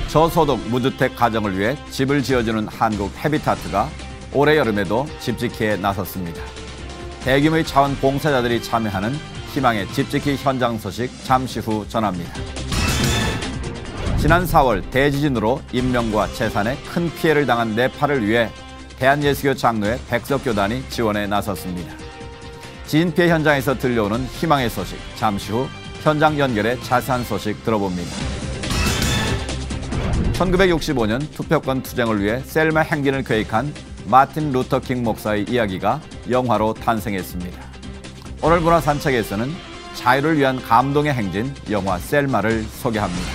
저소득 무주택 가정을 위해 집을 지어주는 한국 헤비타트가 올해 여름에도 집짓기에 나섰습니다. 대규모의 자원봉사자들이 참여하는 희망의 집짓기 현장 소식 잠시 후 전합니다. 지난 4월 대지진으로 인명과 재산에 큰 피해를 당한 네팔을 위해 대한예수교 장로회 백석교단이 지원에 나섰습니다. 지진 피해 현장에서 들려오는 희망의 소식, 잠시 후 현장 연결의 자세한 소식 들어봅니다. 1965년 투표권 투쟁을 위해 셀마 행진을 계획한 마틴 루터 킹 목사의 이야기가 영화로 탄생했습니다. 오늘 문화산책에서는 자유를 위한 감동의 행진, 영화 셀마를 소개합니다.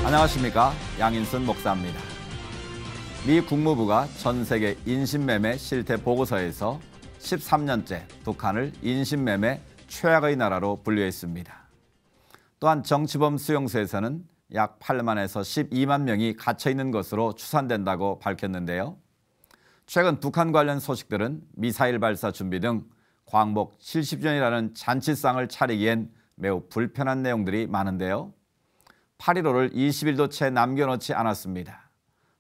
안녕하십니까? 양인순 목사입니다. 미 국무부가 전 세계 인신매매 실태 보고서에서 13년째 북한을 인신매매 최악의 나라로 분류했습니다. 또한 정치범 수용소에서는 약 8만에서 12만 명이 갇혀있는 것으로 추산된다고 밝혔는데요. 최근 북한 관련 소식들은 미사일 발사 준비 등 광복 70주년이라는 잔치상을 차리기엔 매우 불편한 내용들이 많은데요. 8.15를 20일도 채 남겨놓지 않았습니다.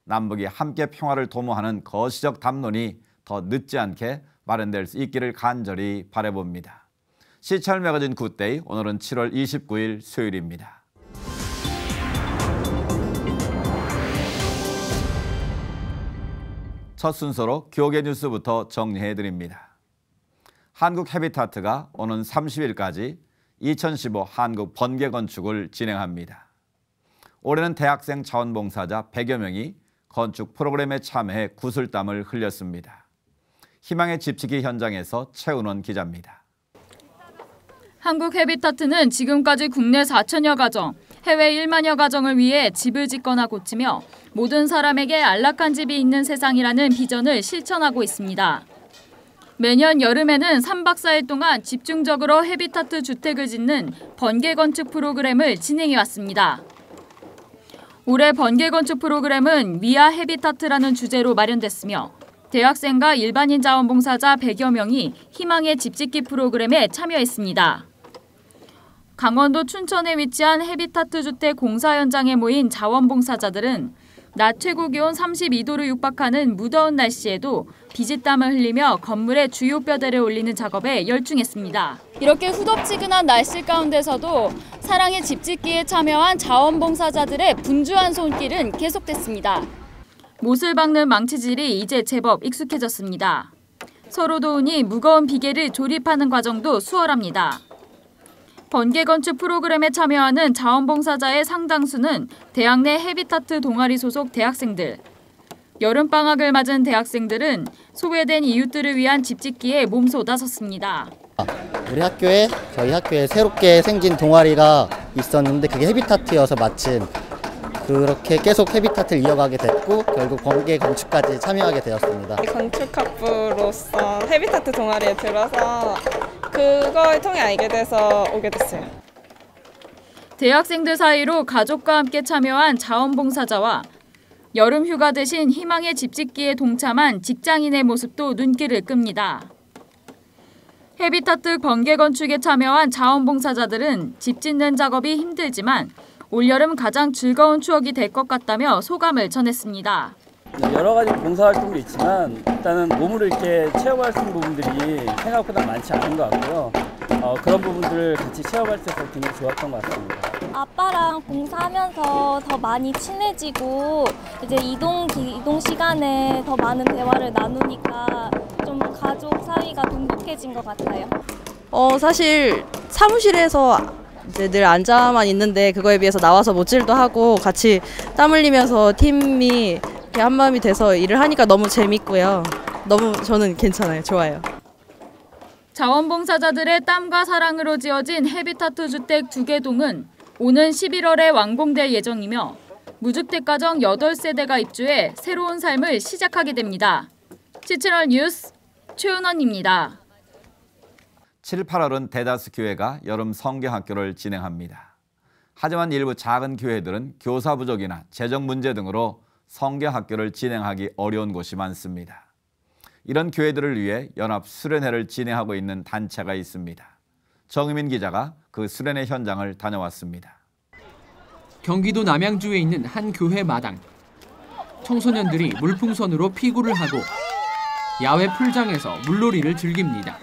남북이 함께 평화를 도모하는 거시적 담론이 더 늦지 않게 마련될 수 있기를 간절히 바라봅니다. 시찰 매거진 굿데이, 오늘은 7월 29일 수요일입니다. 첫 순서로 교계 뉴스부터 정리해드립니다. 한국 헤비타트가 오는 30일까지 2015 한국 번개 건축을 진행합니다. 올해는 대학생 자원봉사자 100여 명이 건축 프로그램에 참여해 구슬땀을 흘렸습니다. 희망의 집짓기 현장에서 최은원 기자입니다. 한국 헤비타트는 지금까지 국내 4천여 가정, 해외 1만여 가정을 위해 집을 짓거나 고치며 모든 사람에게 안락한 집이 있는 세상이라는 비전을 실천하고 있습니다. 매년 여름에는 3박 4일 동안 집중적으로 헤비타트 주택을 짓는 번개 건축 프로그램을 진행해 왔습니다. 올해 번개 건축 프로그램은 위아 헤비타트라는 주제로 마련됐으며 대학생과 일반인 자원봉사자 100여 명이 희망의 집짓기 프로그램에 참여했습니다. 강원도 춘천에 위치한 헤비타트 주택 공사 현장에 모인 자원봉사자들은 낮 최고 기온 32도를 육박하는 무더운 날씨에도 비지땀을 흘리며 건물의 주요 뼈대를 올리는 작업에 열중했습니다. 이렇게 후덥지근한 날씨 가운데서도 사랑의 집짓기에 참여한 자원봉사자들의 분주한 손길은 계속됐습니다. 못을 박는 망치질이 이제 제법 익숙해졌습니다. 서로 도우니 무거운 비계를 조립하는 과정도 수월합니다. 번개 건축 프로그램에 참여하는 자원봉사자의 상당수는 대학 내 헤비타트 동아리 소속 대학생들. 여름방학을 맞은 대학생들은 소외된 이웃들을 위한 집짓기에 몸쏟아섰습니다. 저희 학교에 새롭게 생긴 동아리가 있었는데 그게 헤비타트여서 마침 그렇게 계속 헤비타트를 이어가게 됐고 결국 번개 건축까지 참여하게 되었습니다. 건축학부로서 헤비타트 동아리에 들어서 그걸 통해 알게 돼서 오게 됐어요. 대학생들 사이로 가족과 함께 참여한 자원봉사자와 여름 휴가 대신 희망의 집짓기에 동참한 직장인의 모습도 눈길을 끕니다. 헤비타트 번개 건축에 참여한 자원봉사자들은 집 짓는 작업이 힘들지만 올여름 가장 즐거운 추억이 될 것 같다며 소감을 전했습니다. 여러 가지 봉사활동도 있지만 일단은 몸으로 이렇게 체험할 수 있는 부분들이 생각보다 많지 않은 것 같고요. 그런 부분들을 같이 체험할 수 있어서 굉장히 좋았던 것 같습니다. 아빠랑 봉사하면서 더 많이 친해지고 이제 이동 시간에 더 많은 대화를 나누니까 좀 가족 사이가 돈독해진 것 같아요. 사실 사무실에서 이제 늘 앉아만 있는데 그거에 비해서 나와서 못질도 하고 같이 땀 흘리면서 팀이 이렇게 한마음이 돼서 일을 하니까 너무 재밌고요. 너무 저는 괜찮아요. 좋아요. 자원봉사자들의 땀과 사랑으로 지어진 헤비타트 주택 2개 동은 오는 11월에 완공될 예정이며 무주택 가정 8세대가 입주해 새로운 삶을 시작하게 됩니다. 7채널 뉴스 최은원입니다. 7, 8월은 대다수 교회가 여름 성경학교를 진행합니다. 하지만 일부 작은 교회들은 교사 부족이나 재정 문제 등으로 성경학교를 진행하기 어려운 곳이 많습니다. 이런 교회들을 위해 연합 수련회를 진행하고 있는 단체가 있습니다. 정유민 기자가 그 수련회 현장을 다녀왔습니다. 경기도 남양주에 있는 한 교회 마당. 청소년들이 물풍선으로 피구를 하고 야외 풀장에서 물놀이를 즐깁니다.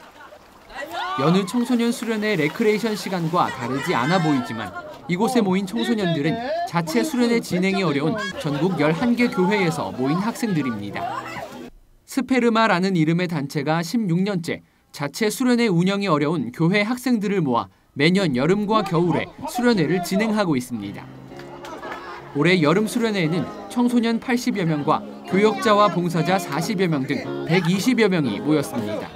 여느 청소년 수련회 레크레이션 시간과 다르지 않아 보이지만 이곳에 모인 청소년들은 자체 수련회 진행이 어려운 전국 11개 교회에서 모인 학생들입니다. 스페르마라는 이름의 단체가 16년째 자체 수련회 운영이 어려운 교회 학생들을 모아 매년 여름과 겨울에 수련회를 진행하고 있습니다. 올해 여름 수련회에는 청소년 80여 명과 교역자와 봉사자 40여 명 등 120여 명이 모였습니다.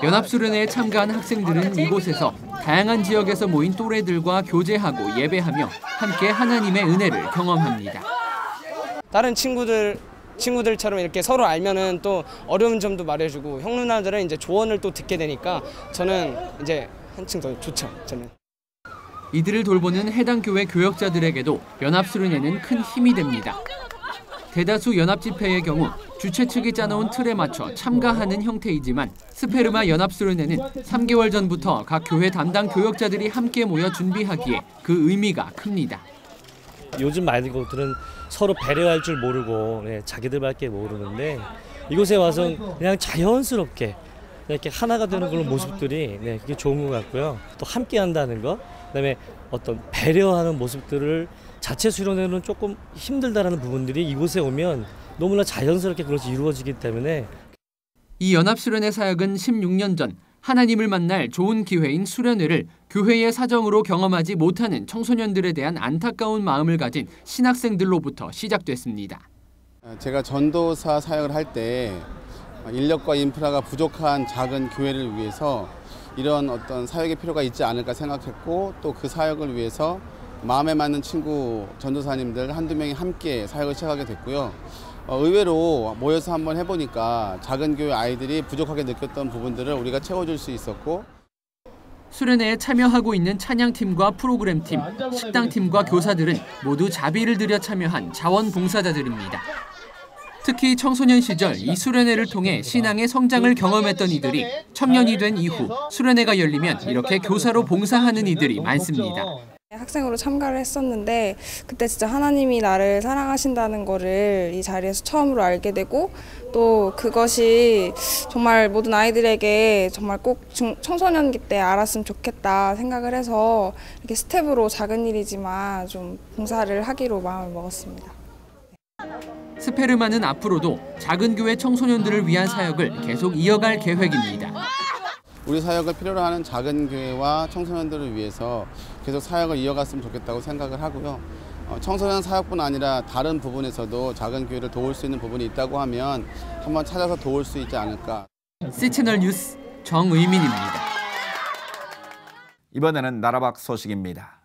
연합수련회에 참가한 학생들은 이곳에서 다양한 지역에서 모인 또래들과 교제하고 예배하며 함께 하나님의 은혜를 경험합니다. 다른 친구들처럼 이렇게 서로 알면은 또 어려운 점도 말해주고 형 누나들은 이제 조언을 또 듣게 되니까 저는 이제 한층 더 좋죠. 저는. 이들을 돌보는 해당 교회 교역자들에게도 연합수련회는 큰 힘이 됩니다. 대다수 연합집회의 경우 주최 측이 짜놓은 틀에 맞춰 참가하는 형태이지만 스페르마 연합수련회는 3개월 전부터 각 교회 담당 교역자들이 함께 모여 준비하기에 그 의미가 큽니다. 요즘 말들은 서로 배려할 줄 모르고 자기들밖에 모르는데 이곳에 와서 그냥 자연스럽게 이렇게 하나가 되는 그런 모습들이 그게 좋은 것 같고요. 또 함께 한다는 것, 그다음에 어떤 배려하는 모습들을 자체 수련회는 조금 힘들다라는 부분들이 이곳에 오면 너무나 자연스럽게 그것이 이루어지기 때문에 이 연합수련회 사역은 16년 전 하나님을 만날 좋은 기회인 수련회를 교회의 사정으로 경험하지 못하는 청소년들에 대한 안타까운 마음을 가진 신학생들로부터 시작됐습니다. 제가 전도사 사역을 할 때 인력과 인프라가 부족한 작은 교회를 위해서 이런 어떤 사역의 필요가 있지 않을까 생각했고 또 그 사역을 위해서 마음에 맞는 친구 전도사님들 한두 명이 함께 사역을 시작하게 됐고요. 의외로 모여서 한번 해보니까 작은 교회 아이들이 부족하게 느꼈던 부분들을 우리가 채워줄 수 있었고 수련회에 참여하고 있는 찬양팀과 프로그램팀, 식당팀과 교사들은 모두 자비를 들여 참여한 자원봉사자들입니다. 특히 청소년 시절 이 수련회를 통해 신앙의 성장을 경험했던 이들이 청년이 된 이후 수련회가 열리면 이렇게 교사로 봉사하는 이들이 많습니다. 학생으로 참가를 했었는데 그때 진짜 하나님이 나를 사랑하신다는 거를 이 자리에서 처음으로 알게 되고 또 그것이 정말 모든 아이들에게 정말 꼭 청소년기 때 알았으면 좋겠다 생각을 해서 이렇게 스텝으로 작은 일이지만 좀 봉사를 하기로 마음을 먹었습니다. 스페르마는 앞으로도 작은 교회 청소년들을 위한 사역을 계속 이어갈 계획입니다. 우리 사역을 필요로 하는 작은 교회와 청소년들을 위해서 계속 사역을 이어갔으면 좋겠다고 생각을 하고요. 청소년 사역뿐 아니라 다른 부분에서도 작은 교회를 도울 수 있는 부분이 있다고 하면 한번 찾아서 도울 수 있지 않을까. C채널 뉴스 정의민입니다. 이번에는 나라 밖 소식입니다.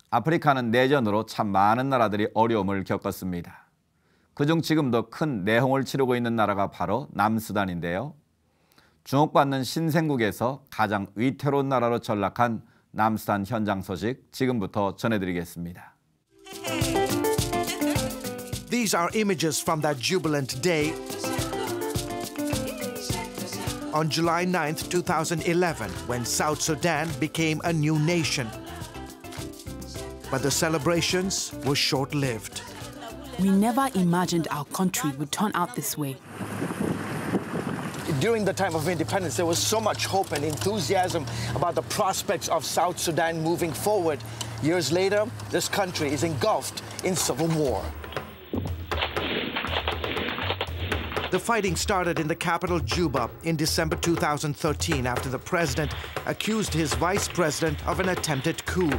아프리카는 내전으로 참 많은 나라들이 어려움을 겪었습니다. 그중 지금도 큰 내홍을 치르고 있는 나라가 바로 남수단인데요. 주목받는 신생국에서 가장 위태로운 나라로 전락한 남수단 현장 소식 지금부터 전해드리겠습니다. These are images from that jubilant day on July 9th, 2011, when South Sudan became a new nation. But the celebrations were short-lived. We never imagined our country would turn out this way. During the time of independence, there was so much hope and enthusiasm about the prospects of South Sudan moving forward. Years later, this country is engulfed in civil war. The fighting started in the capital, Juba, in December 2013 after the president accused his vice president of an attempted coup.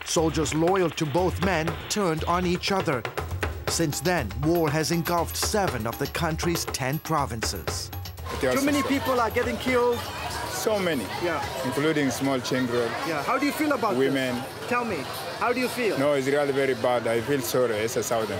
Soldiers loyal to both men turned on each other. Since then, war has engulfed 7 of the country's 10 provinces. Too many people are getting killed. So many, Yeah. including small children, Yeah. How do you feel about women. this? Tell me, how do you feel? No, it's really very bad. I feel sorry as a Southern.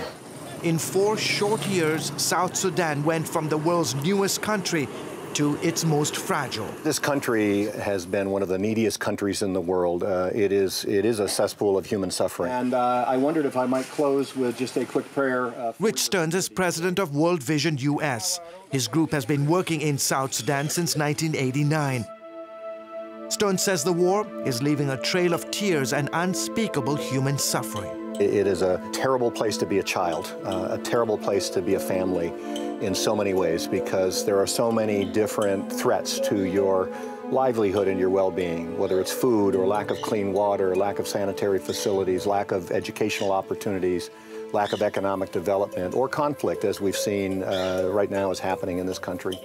In 4 short years, South Sudan went from the world's newest country to its most fragile. This country has been one of the neediest countries in the world. It is a cesspool of human suffering. And I wondered if I might close with just a quick prayer. Rich Stearns is president of World Vision US. His group has been working in South Sudan since 1989. Stearns says the war is leaving a trail of tears and unspeakable human suffering. It is a terrible place to be a child, a terrible place to be a family in so many ways because there are so many different threats to your livelihood and your well-being, whether it's food or lack of clean water, lack of sanitary facilities, lack of educational opportunities, lack of economic development, or conflict, as we've seen right now is happening in this country.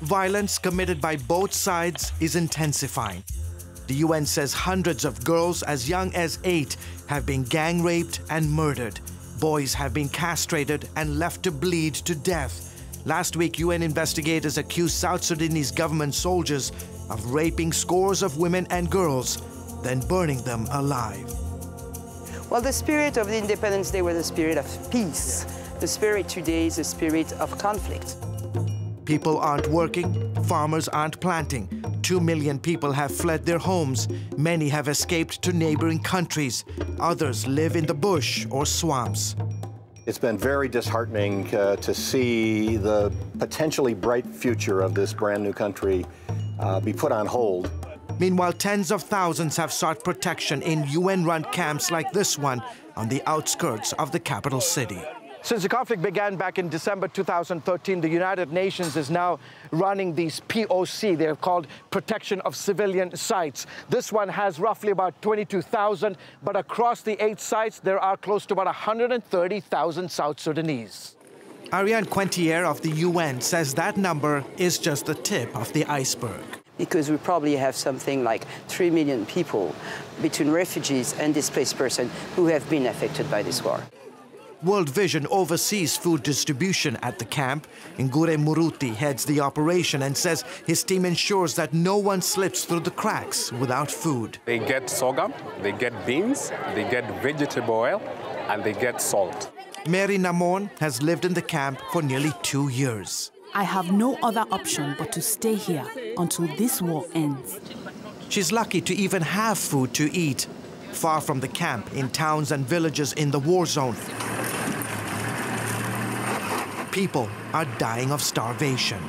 Violence committed by both sides is intensifying. The UN says hundreds of girls as young as 8 have been gang raped and murdered. Boys have been castrated and left to bleed to death. Last week, UN investigators accused South Sudanese government soldiers of raping scores of women and girls, then burning them alive. Well, the spirit of the Independence Day was the spirit of peace. The spirit today is the spirit of conflict. People aren't working, farmers aren't planting. 2 million people have fled their homes. Many have escaped to neighboring countries. Others live in the bush or swamps. It's been very disheartening to see the potentially bright future of this brand new country be put on hold. Meanwhile, tens of thousands have sought protection in UN-run camps like this one on the outskirts of the capital city. Since the conflict began back in December 2013, the United Nations is now running these POC. They're called Protection of Civilian Sites. This one has roughly about 22,000, but across the 8 sites, there are close to about 130,000 South Sudanese. Ariane Quentier of the UN says that number is just the tip of the iceberg. Because we probably have something like 3 million people between refugees and displaced persons who have been affected by this war. World Vision oversees food distribution at the camp. Ngure Muruti heads the operation and says his team ensures that no one slips through the cracks without food. They get sorghum, they get beans, they get vegetable oil, and they get salt. Mary Namon has lived in the camp for nearly 2 years. I have no other option but to stay here until this war ends. She's lucky to even have food to eat. Far from the camp, in towns and villages in the war zone, people are dying of starvation.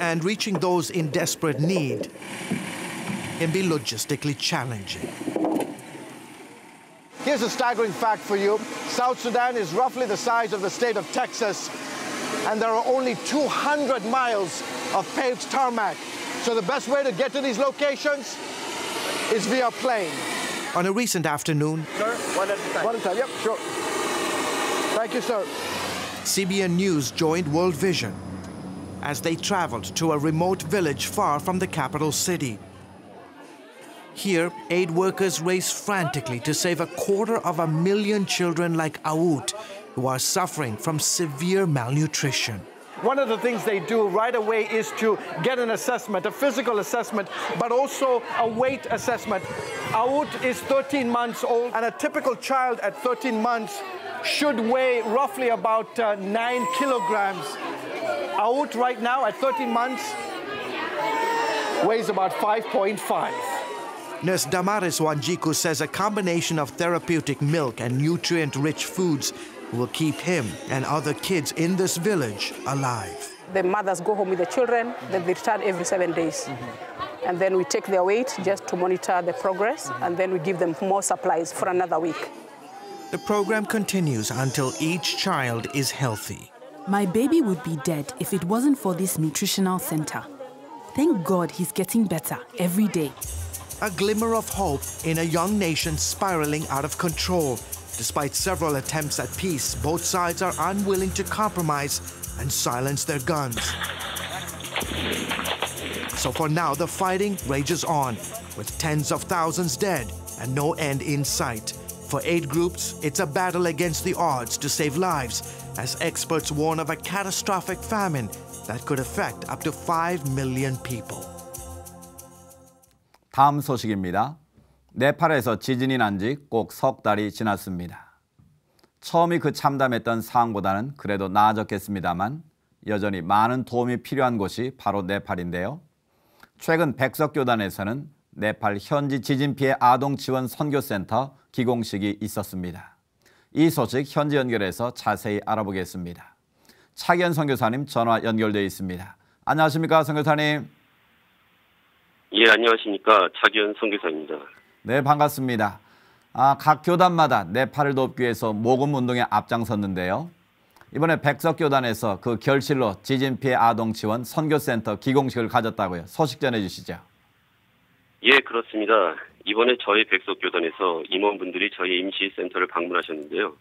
And reaching those in desperate need can be logistically challenging. Here's a staggering fact for you. South Sudan is roughly the size of the state of Texas, and there are only 200 miles of paved tarmac. So the best way to get to these locations is via plane. On a recent afternoon, Sir, one at a time. One at a time, yep, sure. Thank you, sir. CBN News joined World Vision as they traveled to a remote village far from the capital city. Here, aid workers race frantically to save 250,000 children like Aout, who are suffering from severe malnutrition. One of the things they do right away is to get an assessment, a physical assessment, but also a weight assessment. Aout is 13 months old, and a typical child at 13 months should weigh roughly about 9 kilograms. Aout right now at 13 months weighs about 5.5. Nurse Damaris Wanjiku says a combination of therapeutic milk and nutrient-rich foods will keep him and other kids in this village alive. The mothers go home with the children, then they return every 7 days. And then we take their weight just to monitor the progress, and then we give them more supplies for another week. The program continues until each child is healthy. My baby would be dead if it wasn't for this nutritional center. Thank God he's getting better every day. A glimmer of hope in a young nation spiraling out of control. Despite several attempts at peace, both sides are unwilling to compromise and silence their guns. So for now, the fighting rages on, with tens of thousands dead and no end in sight. For aid groups, it's a battle against the odds to save lives, as experts warn of a catastrophic famine that could affect up to 5 million people. 다음 소식입니다. 네팔에서 지진이 난 지 꼭 석 달이 지났습니다. 처음이 그 참담했던 상황보다는 그래도 나아졌겠습니다만 여전히 많은 도움이 필요한 곳이 바로 네팔인데요. 최근 백석교단에서는 네팔 현지 지진 피해 아동 지원 선교센터 기공식이 있었습니다. 이 소식 현지 연결해서 자세히 알아보겠습니다. 차기현 선교사님 전화 연결되어 있습니다. 안녕하십니까, 선교사님? 예, 안녕하십니까. 차기현 선교사입니다. 네, 반갑습니다. 각 교단마다 네팔을 돕기 위해서 모금 운동에 앞장섰는데요. 이번에 백석교단에서 그 결실로 지진 피해 아동 지원 선교센터 기공식을 가졌다고요. 소식 전해주시죠. 예, 그렇습니다. 이번에 저희 백석교단에서 임원분들이 저희 임시센터를 방문하셨는데요.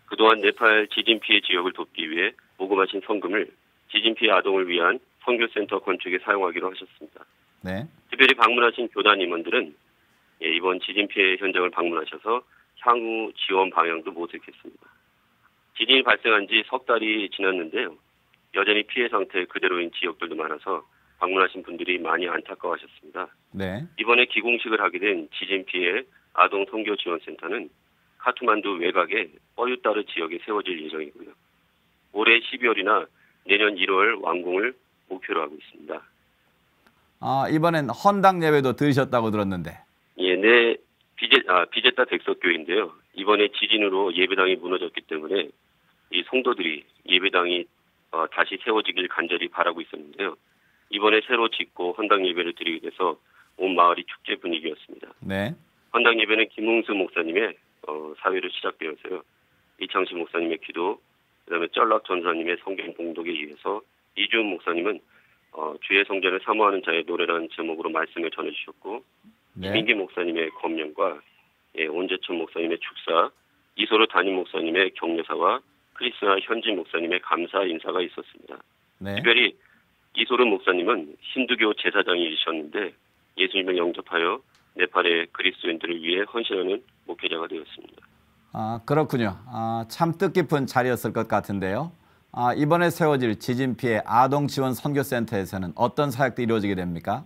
그동안 네팔 지진 피해 지역을 돕기 위해 모금하신 성금을 지진 피해 아동을 위한 선교센터 건축에 사용하기로 하셨습니다. 네. 특별히 방문하신 교단 임원들은 이번 지진 피해 현장을 방문하셔서 향후 지원 방향도 모색했습니다. 지진이 발생한 지 석 달이 지났는데요. 여전히 피해 상태 그대로인 지역들도 많아서 방문하신 분들이 많이 안타까워하셨습니다. 네. 이번에 기공식을 하게 된 지진 피해 아동 선교 지원센터는 카트만두 외곽의 뻐유따르 지역에 세워질 예정이고요. 올해 12월이나 내년 1월 완공을 목표로 하고 있습니다. 이번엔 헌당 예배도 드리셨다고 들었는데. 예, 네. 비제타 백석교인데요. 이번에 지진으로 예배당이 무너졌기 때문에 이 성도들이 예배당이 다시 세워지길 간절히 바라고 있었는데요. 이번에 새로 짓고 헌당 예배를 드리게 돼서 온 마을이 축제 분위기였습니다. 네. 헌당 예배는 김웅수 목사님의 사회로 시작되어서요. 이창식 목사님의 기도, 그다음에 쩔락 전사님의 성경 봉독에 의해서 이주은 목사님은 주의 성전을 사모하는 자의 노래라는 제목으로 말씀을 전해주셨고, 네. 이민기 목사님의 검령과 온재천 목사님의 축사, 이소로 담임 목사님의 격려사와 크리스나 현진 목사님의 감사 인사가 있었습니다. 네. 특별히 이소르 목사님은 힌두교 제사장이셨는데 예수님을 영접하여 네팔의 그리스도인들을 위해 헌신하는 목회자가 되었습니다. 그렇군요. 참 뜻깊은 자리였을 것 같은데요. 이번에 세워질 지진 피해 아동 지원 선교센터에서는 어떤 사역도 이루어지게 됩니까?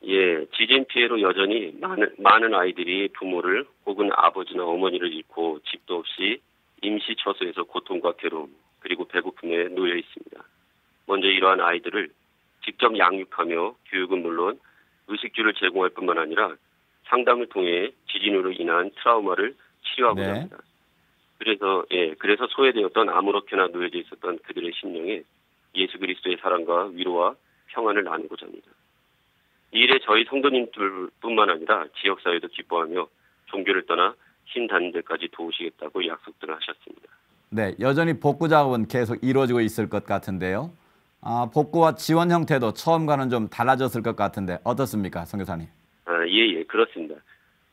예, 지진 피해로 여전히 많은 아이들이 부모를 혹은 아버지나 어머니를 잃고 집도 없이 임시 처소에서 고통과 괴로움 그리고 배고픔에 놓여 있습니다. 먼저 이러한 아이들을 직접 양육하며 교육은 물론 의식주를 제공할 뿐만 아니라 상담을 통해 지진으로 인한 트라우마를 치료하고자 합니다. 그래서 소외되었던 아무렇게나 놓여져 있었던 그들의 심령에 예수 그리스도의 사랑과 위로와 평안을 나누고자 합니다. 이 일에 저희 성도님들뿐만 아니라 지역사회도 기뻐하며 종교를 떠나 힘 닿는 데까지 도우시겠다고 약속들을 하셨습니다. 네, 여전히 복구 작업은 계속 이루어지고 있을 것 같은데요. 복구와 지원 형태도 처음과는 좀 달라졌을 것 같은데 어떻습니까, 선교사님? 예, 그렇습니다.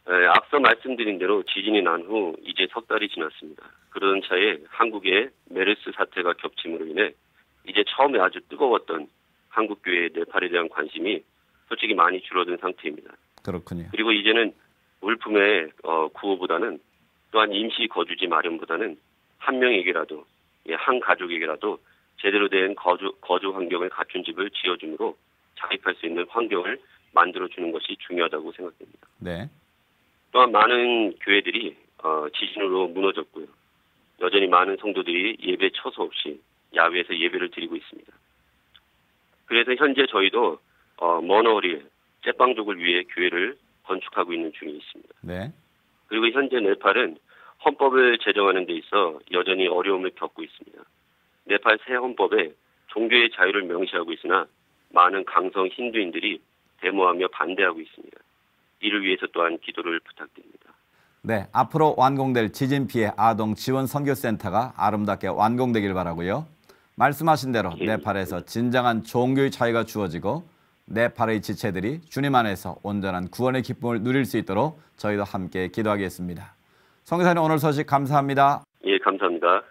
앞서 말씀드린 대로 지진이 난 후 이제 석 달이 지났습니다. 그러던 차에 한국의 메르스 사태가 겹침으로 인해 이제 처음에 아주 뜨거웠던 한국교회의 네팔에 대한 관심이 솔직히 많이 줄어든 상태입니다. 그렇군요. 그리고 이제는 물품의 구호보다는 또한 임시 거주지 마련보다는 한 명에게라도, 한 가족에게라도 제대로 된 거주 환경을 갖춘 집을 지어주므로 자립할 수 있는 환경을 만들어주는 것이 중요하다고 생각됩니다. 네. 또한 많은 교회들이 지진으로 무너졌고요. 여전히 많은 성도들이 예배 처소 없이 야외에서 예배를 드리고 있습니다. 그래서 현재 저희도 머너리에 째빵족을 위해 교회를 건축하고 있는 중에 있습니다. 네. 그리고 현재 네팔은 헌법을 제정하는 데 있어 여전히 어려움을 겪고 있습니다. 네팔 새 헌법에 종교의 자유를 명시하고 있으나 많은 강성 힌두인들이 데모하며 반대하고 있습니다. 이를 위해서 또한 기도를 부탁드립니다. 네, 앞으로 완공될 지진 피해 아동 지원 선교센터가 아름답게 완공되길 바라고요. 말씀하신 대로 네팔에서 진정한 종교의 자유가 주어지고 네팔의 지체들이 주님 안에서 온전한 구원의 기쁨을 누릴 수 있도록 저희도 함께 기도하겠습니다. 선교사님, 오늘 소식 감사합니다. 예, 감사합니다.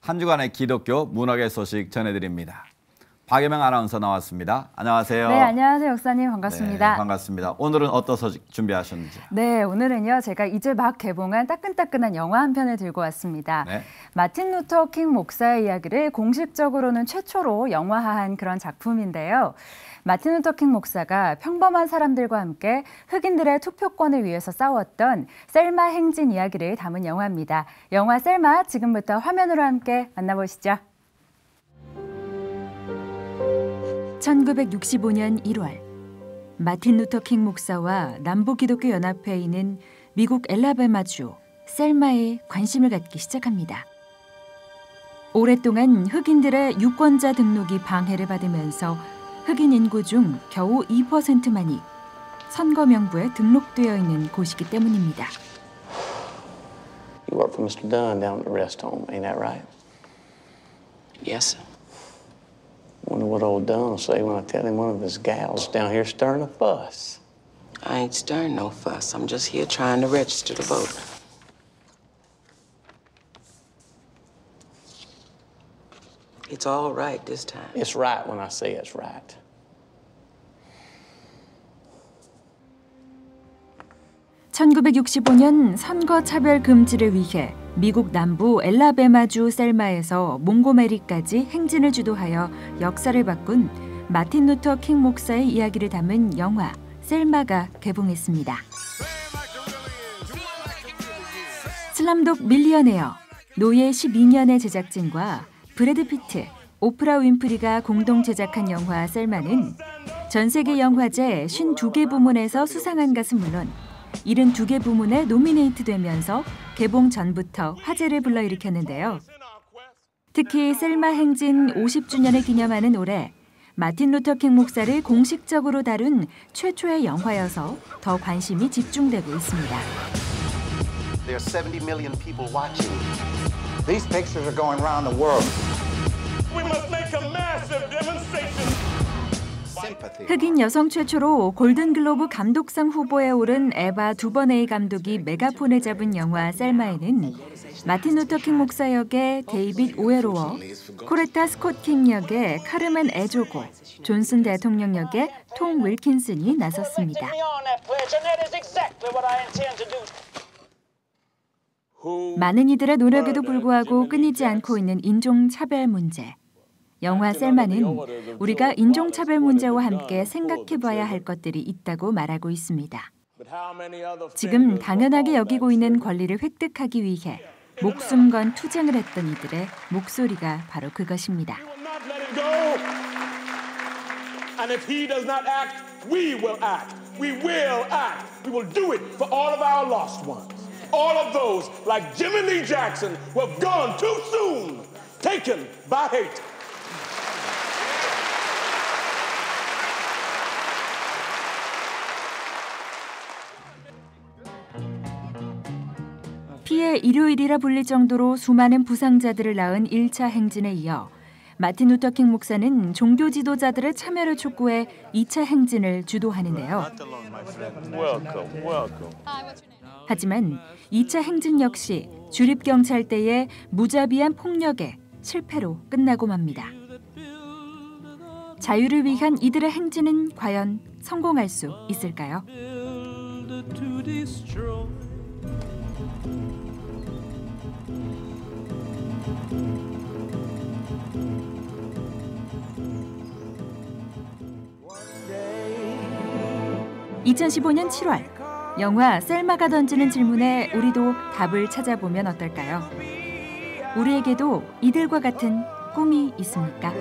한 주간의 기독교 문학의 소식 전해드립니다. 박예명 아나운서 나왔습니다. 안녕하세요. 네, 안녕하세요. 목사님 반갑습니다. 네, 반갑습니다. 오늘은 어떤 소식 준비하셨는지? 네, 오늘은요. 제가 이제 막 개봉한 따끈따끈한 영화 한 편을 들고 왔습니다. 네. 마틴 루터 킹 목사의 이야기를 공식적으로는 최초로 영화화한 그런 작품인데요. 마틴 루터 킹 목사가 평범한 사람들과 함께 흑인들의 투표권을 위해서 싸웠던 셀마 행진 이야기를 담은 영화입니다. 영화 셀마 지금부터 화면으로 함께 만나보시죠. 1965년 1월 마틴 루터 킹 목사와 남부기독교연합회의는 미국 엘라베마주 셀마에 관심을 갖기 시작합니다. 오랫동안 흑인들의 유권자 등록이 방해를 받으면서 흑인 인구 중 겨우 2%만이 선거 명부에 등록되어 있는 곳이기 때문입니다. You work for Mr. Dunn down at the rest home, ain't that right? Yes, sir. Wonder what old Dunn will say when I tell him one of his gals down here stirring a fuss. I ain't stirring no fuss. I'm just here trying to register to vote. It's all right this time. It's right when I say it's right. (1965년) 선거 차별 금지를 위해 미국 남부 엘라베마주 셀마에서 몽고메리까지 행진을 주도하여 역사를 바꾼 마틴 루터 킹 목사의 이야기를 담은 영화 셀마가 개봉했습니다. 슬람독 밀리어네어, 노예 12년의 제작진과 브래드 피트, 오프라 윈프리가 공동 제작한 영화 셀마는 전 세계 영화제 52개 부문에서 수상한 것은 물론 72개 부문에 노미네이트 되면서 개봉 전부터 화제를 불러일으켰는데요. 특히 셀마 행진 50주년을 기념하는 올해 마틴 루터 킹 목사를 공식적으로 다룬 최초의 영화여서 더 관심이 집중되고 있습니다. There are 70 million people watching. These pictures are going around the world. We must make a massive demonstration. 흑인 여성 최초로 골든글로브 감독상 후보에 오른 에바 두버네이 감독이 메가폰을 잡은 영화 셀마에는 마틴 루터 킹 목사 역의 데이빗 오에로워, 코레타 스콧 킹 역의 카르멘 에조고, 존슨 대통령 역의 톰 윌킨슨이 나섰습니다. 많은 이들의 노력에도 불구하고 끊이지 않고 있는 인종차별 문제. 영화 셀마는 우리가 인종차별 문제와 함께 생각해봐야 할 것들이 있다고 말하고 있습니다. 지금 당연하게 여기고 있는 권리를 획득하기 위해 목숨 건 투쟁을 했던 이들의 목소리가 바로 그것입니다. And if he does not act, we will act. We will act. We will do it for all of our lost ones. All of those like Jimmy Lee Jackson who have gone too soon, taken by hate. 피해 일요일이라 불릴 정도로 수많은 부상자들을 낳은 1차 행진에 이어 마틴 루터 킹 목사는 종교 지도자들의 참여를 촉구해 2차 행진을 주도하는데요. 하지만 2차 행진 역시 주립경찰대의 무자비한 폭력에 실패로 끝나고 맙니다. 자유를 위한 이들의 행진은 과연 성공할 수 있을까요? (2015년 7월) 영화 셀마가 던지는 질문에 우리도 답을 찾아보면 어떨까요? 우리에게도 이들과 같은 꿈이 있습니까?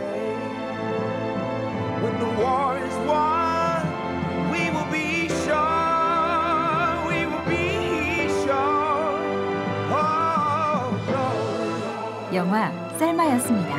영화 셀마였습니다.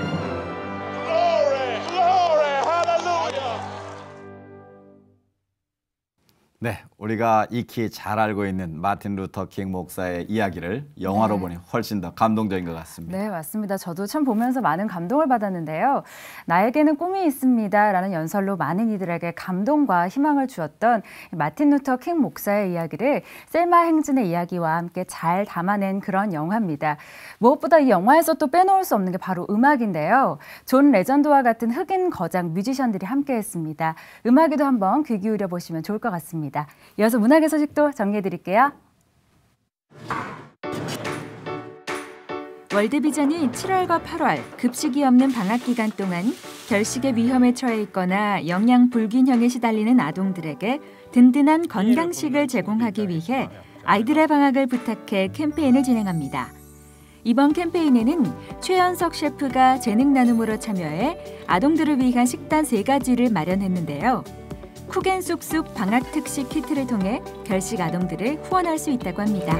네, 우리 우리가 익히 잘 알고 있는 마틴 루터 킹 목사의 이야기를 영화로 네. 보니 훨씬 더 감동적인 것 같습니다. 네, 맞습니다. 저도 참 보면서 많은 감동을 받았는데요. 나에게는 꿈이 있습니다 라는 연설로 많은 이들에게 감동과 희망을 주었던 마틴 루터 킹 목사의 이야기를 셀마 행진의 이야기와 함께 잘 담아낸 그런 영화입니다. 무엇보다 이 영화에서 또 빼놓을 수 없는 게 바로 음악인데요. 존 레전드와 같은 흑인 거장 뮤지션들이 함께했습니다. 음악에도 한번 귀 기울여 보시면 좋을 것 같습니다. 이어서 문학의 소식도 정리해드릴게요. 월드비전이 7월과 8월 급식이 없는 방학 기간 동안 결식의 위험에 처해 있거나 영양 불균형에 시달리는 아동들에게 든든한 건강식을 제공하기 위해 아이들의 방학을 부탁해 캠페인을 진행합니다. 이번 캠페인에는 최연석 셰프가 재능 나눔으로 참여해 아동들을 위한 식단 3가지를 마련했는데요. 쿡앤쑥쑥 방학 특식 키트를 통해 결식 아동들을 후원할 수 있다고 합니다.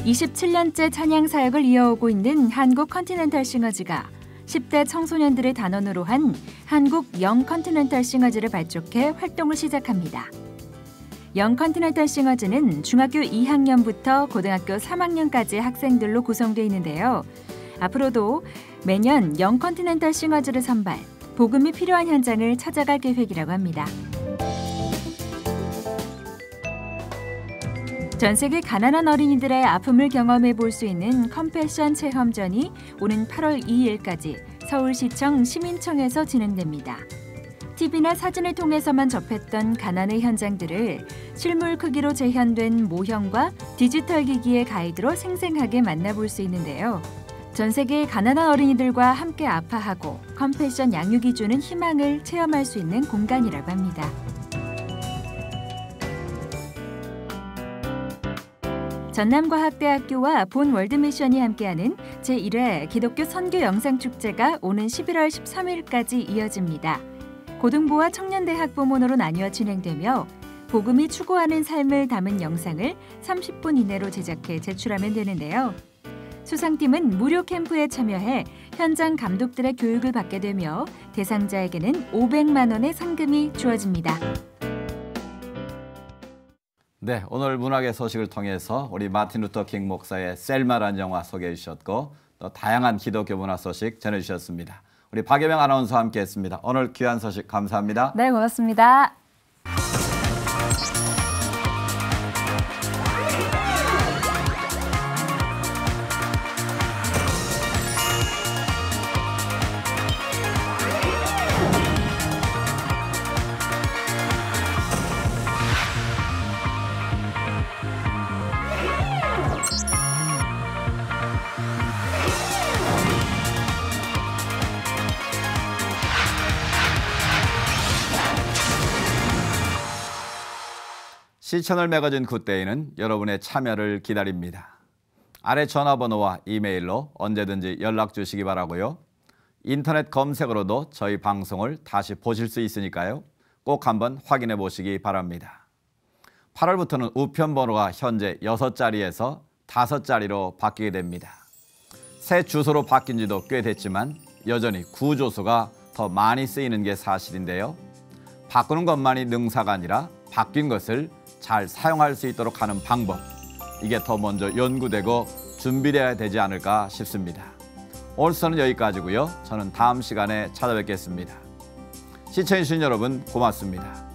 27년째 찬양 사역을 이어오고 있는 한국 컨티넨탈 싱어즈가 10대 청소년들을 단원으로 한 한국 영 컨티넨탈 싱어즈를 발족해 활동을 시작합니다. 영 컨티넨탈 싱어즈는 중학교 2학년부터 고등학교 3학년까지의 학생들로 구성되어 있는데요. 앞으로도 매년 영 컨티넨탈 싱어즈를 선발, 복음이 필요한 현장을 찾아갈 계획이라고 합니다. 전 세계 가난한 어린이들의 아픔을 경험해 볼 수 있는 컴패션 체험전이 오는 8월 2일까지 서울시청 시민청에서 진행됩니다. TV나 사진을 통해서만 접했던 가난의 현장들을 실물 크기로 재현된 모형과 디지털 기기의 가이드로 생생하게 만나볼 수 있는데요. 전 세계의 가난한 어린이들과 함께 아파하고 컴패션 양육이 주는 희망을 체험할 수 있는 공간이라고 합니다. 전남과학대학교와 본 월드미션이 함께하는 제1회 기독교 선교 영상축제가 오는 11월 13일까지 이어집니다. 고등부와 청년대 학부모로 나뉘어 진행되며 복음이 추구하는 삶을 담은 영상을 30분 이내로 제작해 제출하면 되는데요. 수상팀은 무료 캠프에 참여해 현장 감독들의 교육을 받게 되며 대상자에게는 500만 원의 상금이 주어집니다. 네, 오늘 문학의 소식을 통해서 우리 마틴 루터 킹 목사의 셀마라는 영화 소개해 주셨고 또 다양한 기독교 문화 소식 전해주셨습니다. 우리 박예명 아나운서와 함께했습니다. 오늘 귀한 소식 감사합니다. 네, 고맙습니다. 시천을 매거진 굿데이는 여러분의 참여를 기다립니다. 아래 전화번호와 이메일로 언제든지 연락 주시기 바라고요. 인터넷 검색으로도 저희 방송을 다시 보실 수 있으니까요. 꼭 한번 확인해 보시기 바랍니다. 8월부터는 우편 번호가 현재 6자리에서 5자리로 바뀌게 됩니다. 새 주소로 바뀐 지도 꽤 됐지만 여전히 구주소가 더 많이 쓰이는 게 사실인데요. 바꾸는 것만이 능사가 아니라 바뀐 것을 잘 사용할 수 있도록 하는 방법, 이게 더 먼저 연구되고 준비되어야 되지 않을까 싶습니다. 오늘 수업은 여기까지고요. 저는 다음 시간에 찾아뵙겠습니다. 시청해주신 여러분 고맙습니다.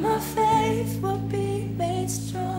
My faith will be made strong.